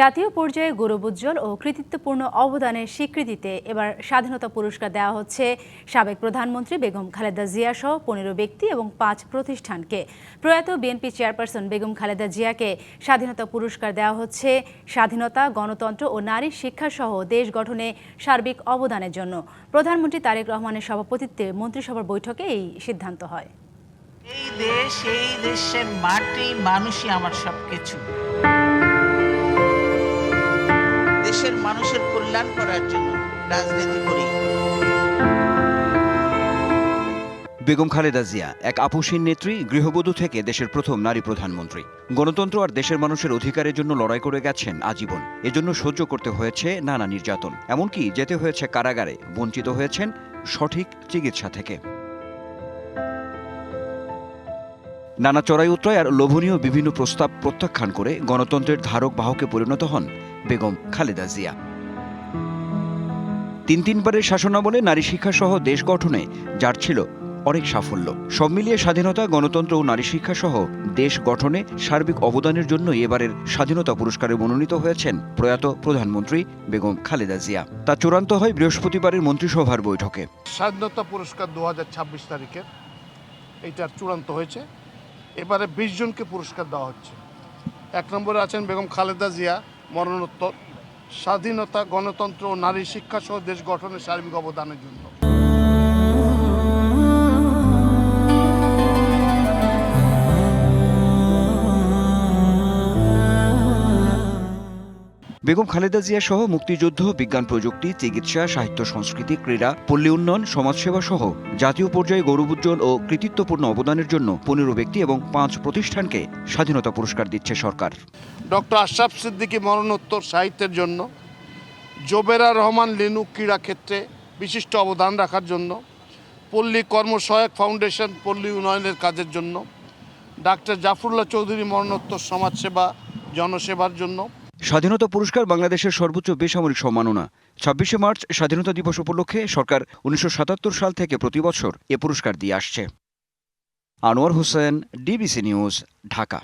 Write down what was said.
জাতীয় পর্যায়ে গৌরবোজ্জ্বল ও কৃতিত্বপূর্ণ অবদানের স্বীকৃতিতে এবার স্বাধীনতা পুরস্কার দেওয়া হচ্ছে সাবেক প্রধানমন্ত্রী বেগম খালেদা জিয়া সহ ১৫ ব্যক্তি এবং ৫ প্রতিষ্ঠানকে। প্রয়াত বিএনপি চেয়ারপারসন বেগম খালেদা জিয়াকে স্বাধীনতা পুরস্কার দেওয়া হচ্ছে স্বাধীনতা, গণতন্ত্র ও নারী শিক্ষা সহ দেশ গঠনে সার্বিক অবদানের জন্য। প্রধানমন্ত্রী তারেক রহমানের সভাপতিত্বে মন্ত্রিসভার বৈঠকে এই সিদ্ধান্ত হয়। এই দেশের মাটি, মানুষই আমার সবকিছু। দেশের মানুষের কল্যাণ করার জন্য রাজনীতি করি। বেগম খালেদা জিয়া এক আপসীন নেত্রী, গৃহবধূ থেকে দেশের প্রথম নারী প্রধানমন্ত্রী। গণতন্ত্র আর দেশের মানুষের অধিকারের জন্য লড়াই করে গেছেন আজীবন। এজন্য সহ্য করতে হয়েছে নানা নির্যাতন, এমনকি যেতে হয়েছে কারাগারে, বঞ্চিত হয়েছেন সঠিক চিকিৎসা থেকে। নানা চড়াই উতরাই আর লোভনীয় বিভিন্ন প্রস্তাব প্রত্যাখ্যান করে গণতন্ত্রের ধারক বাহকে পরিণত হন বেগম খালেদা জিয়া। তিনবারের শাসনামলে নারী শিক্ষা সহ দেশ গঠনে যার ছিল অনেক সাফল্য। সব মিলিয়ে স্বাধীনতা, গণতন্ত্র ও নারী শিক্ষা সহ দেশ গঠনে সার্বিক অবদানের জন্য এবারের স্বাধীনতা পুরস্কারে মনোনীত হয়েছেন প্রয়াত প্রধানমন্ত্রী বেগম খালেদা জিয়া। তা চূড়ান্ত হয় বৃহস্পতিবারের মন্ত্রিসভার বৈঠকে। স্বাধীনতা পুরস্কার 2026 তারিখে এইটার চূড়ান্ত হয়েছে। এবারে 20 জনকে পুরস্কার দেওয়া হচ্ছে। 1 নম্বরে আছেন বেগম খালেদা জিয়া, মরণোত্তর, স্বাধীনতা, গণতন্ত্র ও নারী শিক্ষা সহ দেশ গঠনের সার্বিক অবদানের জন্য। বেগম খালেদা জিয়া সহ মুক্তিযুদ্ধ, বিজ্ঞান প্রযুক্তি, চিকিৎসা, সাহিত্য সংস্কৃতি, ক্রীড়া, পল্লী উন্নয়ন, সমাজসেবা সহ জাতীয় পর্যায়ে গৌরবোজ্জ্বল ও কৃতিত্বপূর্ণ অবদানের জন্য 15 ব্যক্তি এবং 5 প্রতিষ্ঠানকে স্বাধীনতা পুরস্কার দিচ্ছে সরকার। ডক্টর আশরাফ সিদ্দিকী মরণোত্তর সাহিত্যের জন্য, জোবেরা রহমান লিনু ক্রীড়া ক্ষেত্রে বিশিষ্ট অবদান রাখার জন্য, পল্লী কর্মসহায়ক ফাউন্ডেশন পল্লী উন্নয়নের কাজের জন্য, ডাক্তার জাফরুল্লাহ চৌধুরী মরণোত্তর সমাজসেবা, জনসেবার জন্য। স্বাধীনতা পুরস্কার বাংলাদেশের সর্বোচ্চ বেসামরিক সম্মাননা। 26শে মার্চ স্বাধীনতা দিবস উপলক্ষে সরকার 1977 সাল থেকে প্রতি বছর এ পুরস্কার দিয়ে আসছে। Anwar Hossain, DBC news, Dhaka.